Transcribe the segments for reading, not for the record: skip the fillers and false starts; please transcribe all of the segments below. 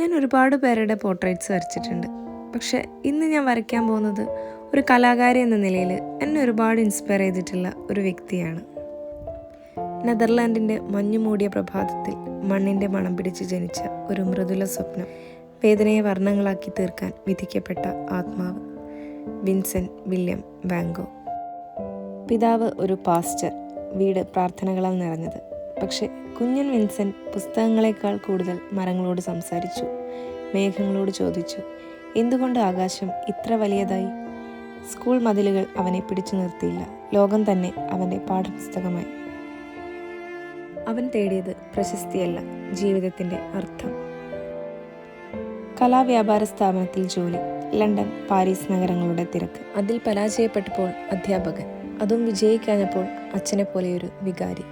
ഞാൻ ഒരുപാട് പേരുടെ പോർട്രേറ്റ്സ് വരച്ചിട്ടുണ്ട്. പക്ഷെ ഇന്ന് ഞാൻ വരയ്ക്കാൻ പോകുന്നത് ഒരു കലാകാരി എന്ന നിലയിൽ എന്നെ ഒരുപാട് ഇൻസ്പയർ ചെയ്തിട്ടുള്ള ഒരു വ്യക്തിയാണ്. നെതർലാൻഡിൻ്റെ മഞ്ഞു മൂടിയ പ്രഭാതത്തിൽ മണ്ണിൻ്റെ മണം പിടിച്ച് ജനിച്ച ഒരു മൃദുല സ്വപ്നം, വേദനയെ വർണ്ണങ്ങളാക്കി തീർക്കാൻ വിധിക്കപ്പെട്ട ആത്മാവ്, വിൻസെൻ്റ് വില്യം വാൻ ഗോഗ്. പിതാവ് ഒരു പാസ്റ്റർ, വീട് പ്രാർത്ഥനകളാൽ നിറഞ്ഞത്. പക്ഷെ കുഞ്ഞൻ വിൻസെൻ്റ് പുസ്തകങ്ങളെക്കാൾ കൂടുതൽ മരങ്ങളോട് സംസാരിച്ചു, മേഘങ്ങളോട് ചോദിച്ചു, എന്തുകൊണ്ട് ആകാശം ഇത്ര വലിയതായി? സ്കൂൾ മതിലുകൾ അവനെ പിടിച്ചു നിർത്തിയില്ല, ലോകം തന്നെ അവൻ്റെ പാഠപുസ്തകമായി. അവൻ തേടിയത് പ്രശസ്തിയല്ല, ജീവിതത്തിൻ്റെ അർത്ഥം. കലാവ്യാപാര സ്ഥാപനത്തിൽ ജോലി, ലണ്ടൻ, പാരീസ് നഗരങ്ങളുടെ തിരക്ക്. അതിൽ പരാജയപ്പെട്ടപ്പോൾ അധ്യാപകൻ, അതും വിജയിക്കാഞ്ഞപ്പോൾ അച്ഛനെ പോലെയൊരു വികാരി.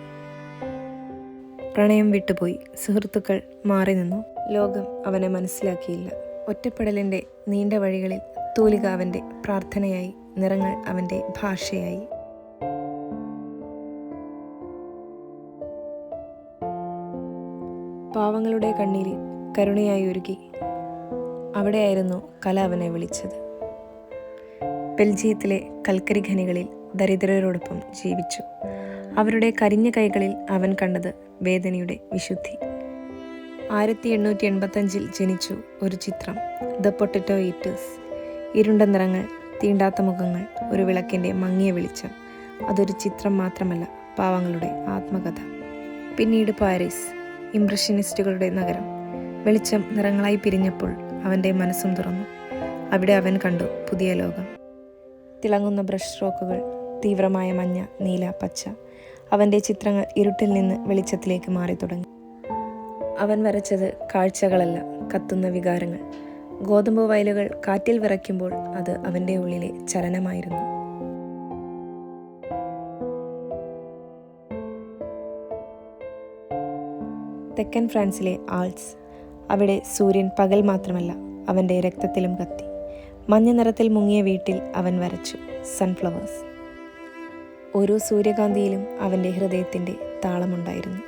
പ്രണയം വിട്ടുപോയി, സുഹൃത്തുക്കൾ മാറി നിന്നു, ലോകം അവനെ മനസ്സിലാക്കിയില്ല. ഒറ്റപ്പെടലിൻ്റെ നീണ്ട വഴികളിൽ തൂലിക അവൻ്റെ പ്രാർത്ഥനയായി, നിറങ്ങൾ അവൻ്റെ ഭാഷയായി. പാവങ്ങളുടെ കണ്ണീരിൽ കരുണയായി ഒരുക്കി, അവിടെയായിരുന്നു കല അവനെ വിളിച്ചത്. ബെൽജിയത്തിലെ കൽക്കരി ഖനികളിൽ ദരിദ്രരോടൊപ്പം ജീവിച്ചു. അവരുടെ കരിഞ്ഞ കൈകളിൽ അവൻ കണ്ടത് വേദനയുടെ വിശുദ്ധി. 1885 ജനിച്ചു ഒരു ചിത്രം, ദ പൊട്ടറ്റോ ഈറ്റേഴ്സ്. ഇരുണ്ട നിറങ്ങൾ, തീണ്ടാത്ത മുഖങ്ങൾ, ഒരു വിളക്കിൻ്റെ മങ്ങിയ വെളിച്ചം. അതൊരു ചിത്രം മാത്രമല്ല, പാവങ്ങളുടെ ആത്മകഥ. പിന്നീട് പാരീസ്, ഇംപ്രഷനിസ്റ്റുകളുടെ നഗരം. വെളിച്ചം നിറങ്ങളായി പിരിഞ്ഞപ്പോൾ അവൻ്റെ മനസ്സും തുറന്നു. അവിടെ അവൻ കണ്ടു പുതിയ ലോകം. തിളങ്ങുന്ന ബ്രഷ് സ്ട്രോക്കുകൾ, തീവ്രമായ മഞ്ഞ, നീല, പച്ച. അവൻ്റെ ചിത്രങ്ങൾ ഇരുട്ടിൽ നിന്ന് വെളിച്ചത്തിലേക്ക് മാറി തുടങ്ങി. അവൻ വരച്ചത് കാഴ്ചകളല്ല, കത്തുന്ന വികാരങ്ങൾ. ഗോതമ്പ് വയലുകൾ കാറ്റിൽ വിറയ്ക്കുമ്പോൾ അത് അവൻ്റെ ഉള്ളിലെ ചലനമായിരുന്നു. തെക്കൻ ഫ്രാൻസിലെ ആൾസ്. അവിടെ സൂര്യൻ പകൽ മാത്രമല്ല, അവൻ്റെ രക്തത്തിലും കത്തി. മഞ്ഞ നിറത്തിൽ മുങ്ങിയ വീട്ടിൽ അവൻ വരച്ചു സൺഫ്ലവേഴ്സ്. ഓരോ സൂര്യകാന്തിയിലും അവൻ്റെ ഹൃദയത്തിൻ്റെ താളമുണ്ടായിരുന്നു.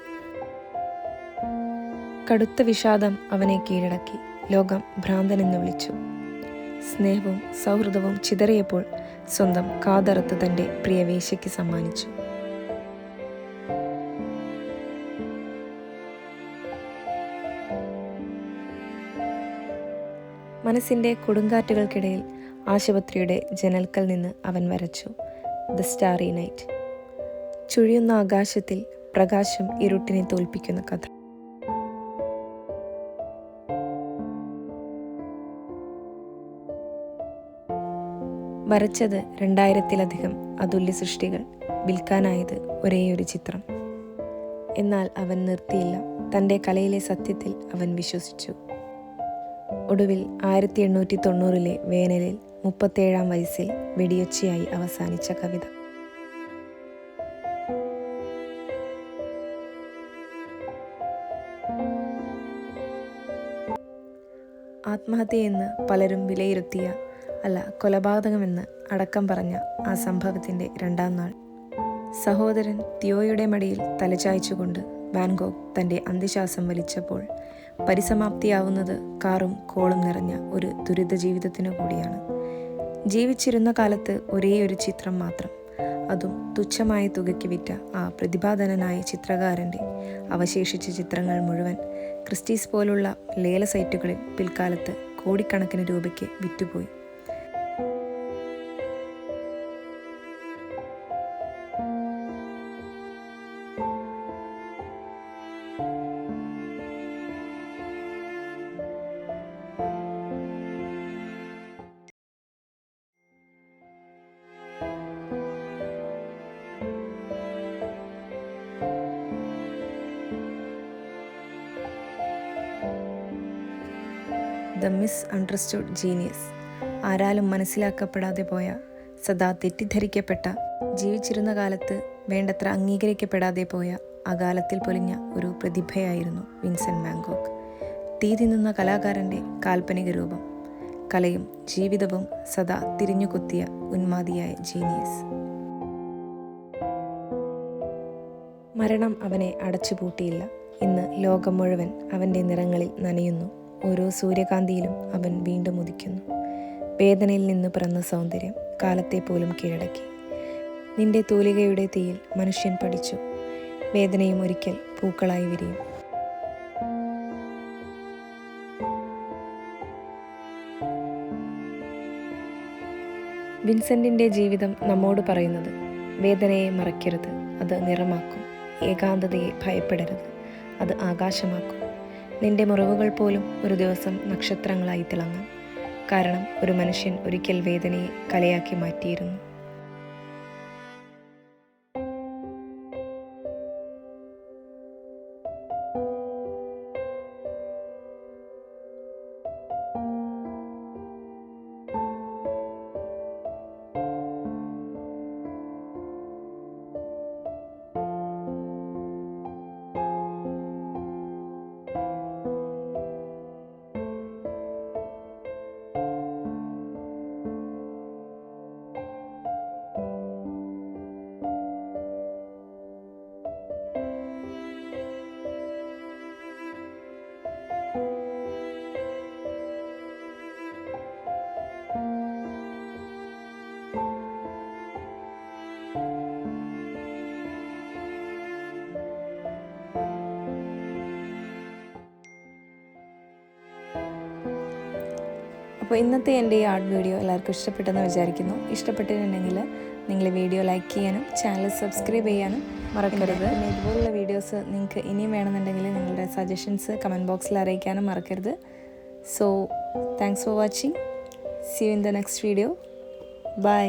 കടുത്ത വിഷാദം അവനെ കീഴടക്കി. ലോകം ഭ്രാന്തനെന്ന് വിളിച്ചു. സ്നേഹവും സൗഹൃദവും ചിതറിയപ്പോൾ സ്വന്തം കാതറുത്ത് തൻ്റെ പ്രിയ വേശ്യയ്ക്ക് സമ്മാനിച്ചു. മനസ്സിൻ്റെ കൊടുങ്കാറ്റുകൾക്കിടയിൽ ആശുപത്രിയുടെ ജനൽക്കൽ നിന്ന് അവൻ വരച്ചു ദ സ്റ്റാറി നൈറ്റ്. ചുഴിയുന്ന ആകാശത്തിൽ പ്രകാശം ഇരുട്ടിനെ തോൽപ്പിക്കുന്ന കഥ. വരച്ചത് 2000-ലധികം അതുല്യ സൃഷ്ടികൾ, വിൽക്കാനായത് ഒരേയൊരു ചിത്രം. എന്നാൽ അവൻ നിർത്തിയില്ല. തൻ്റെ കലയിലെ സത്യത്തിൽ അവൻ വിശ്വസിച്ചു. ഒടുവിൽ 1890-ലെ വേനലിൽ 37-ാം വയസ്സിൽ വെടിയൊച്ചയായി അവസാനിച്ച കവിത. ആത്മഹത്യയെന്ന് പലരും വിലയിരുത്തിയ, അല്ല കൊലപാതകമെന്ന് അടക്കം പറഞ്ഞ ആ സംഭവത്തിൻ്റെ 2ാം നാൾ, സഹോദരൻ തിയോയുടെ മടിയിൽ തലചായ്ച്ചുകൊണ്ട് വാൻ ഗോഗ് തൻ്റെ അന്ത്യശ്വാസം വലിച്ചപ്പോൾ പരിസമാപ്തിയാവുന്നത് കാറും കോളും നിറഞ്ഞ ഒരു ദുരിത ജീവിതത്തിനു കൂടിയാണ്. ജീവിച്ചിരുന്ന കാലത്ത് ഒരേയൊരു ചിത്രം മാത്രം, അതും തുച്ഛമായ തുകയ്ക്ക് വിറ്റ ആ പ്രതിഭാധനനായ ചിത്രകാരൻ്റെ അവശേഷിച്ച ചിത്രങ്ങൾ മുഴുവൻ ക്രിസ്റ്റീസ് പോലുള്ള ലേല സൈറ്റുകളിൽ പിൽക്കാലത്ത് കോടിക്കണക്കിന് രൂപയ്ക്ക് വിറ്റുപോയി. The misunderstood genius. ആരാലും മനസ്സിലാക്കപ്പെടാതെ പോയ, സദാ തെറ്റിദ്ധരിക്കപ്പെട്ട, ജീവിച്ചിരുന്ന കാലത്ത് വേണ്ടത്ര അംഗീകരിക്കപ്പെടാതെ പോയ അകാലത്തിൽ പൊലിഞ്ഞ ഒരു പ്രതിഭയായിരുന്നു വിൻസെൻ്റ് വാൻ ഗോഗ്. തീ തിന്നുന്ന കലാകാരൻ്റെ കാൽപ്പനിക രൂപം. കലയും ജീവിതവും സദാ തിരിഞ്ഞുകൊത്തിയ ഉന്മാദിയായ ജീനിയസ്. മരണം അവനെ അടച്ചുപൂട്ടിയില്ല. ഇന്ന് ലോകം മുഴുവൻ അവൻ്റെ നിറങ്ങളിൽ നനയുന്നു. ഓരോ സൂര്യകാന്തിയിലും അവൻ വീണ്ടും ഉദിക്കുന്നു. വേദനയിൽ നിന്ന് പിറന്ന സൗന്ദര്യം കാലത്തെ പോലും കീഴടക്കി. നിന്റെ തൂലികയുടെ തീയിൽ മനുഷ്യൻ പഠിച്ചു, വേദനയും ഒരിക്കൽ പൂക്കളായി വിരിയും. വിൻസെൻറ്റിൻ്റെ ജീവിതം നമ്മോട് പറയുന്നത്, വേദനയെ മറയ്ക്കരുത്, അത് നിറമാക്കും. ഏകാന്തതയെ ഭയപ്പെടരുത്, അത് ആകാശമാക്കും. നിന്റെ മുറിവുകൾ പോലും ഒരു ദിവസം നക്ഷത്രങ്ങളായി തിളങ്ങും. കാരണം ഒരു മനുഷ്യൻ ഒരിക്കൽ വേദനയെ കലയാക്കി മാറ്റിയിരുന്നു. അപ്പോൾ ഇന്നത്തെ എൻ്റെ ഈ ആർട്ട് വീഡിയോ എല്ലാവർക്കും ഇഷ്ടപ്പെട്ടെന്ന് വിചാരിക്കുന്നു. ഇഷ്ടപ്പെട്ടിട്ടുണ്ടെങ്കിൽ നിങ്ങൾ വീഡിയോ ലൈക്ക് ചെയ്യാനും ചാനൽ സബ്സ്ക്രൈബ് ചെയ്യാനും മറക്കരുത്. പിന്നെ ഇതുപോലുള്ള വീഡിയോസ് നിങ്ങൾക്ക് ഇനിയും വേണമെന്നുണ്ടെങ്കിൽ നിങ്ങളുടെ സജഷൻസ് കമൻറ്റ് ബോക്സിൽ അറിയിക്കാനും മറക്കരുത്. So thanks for watching. See you in the next video. By.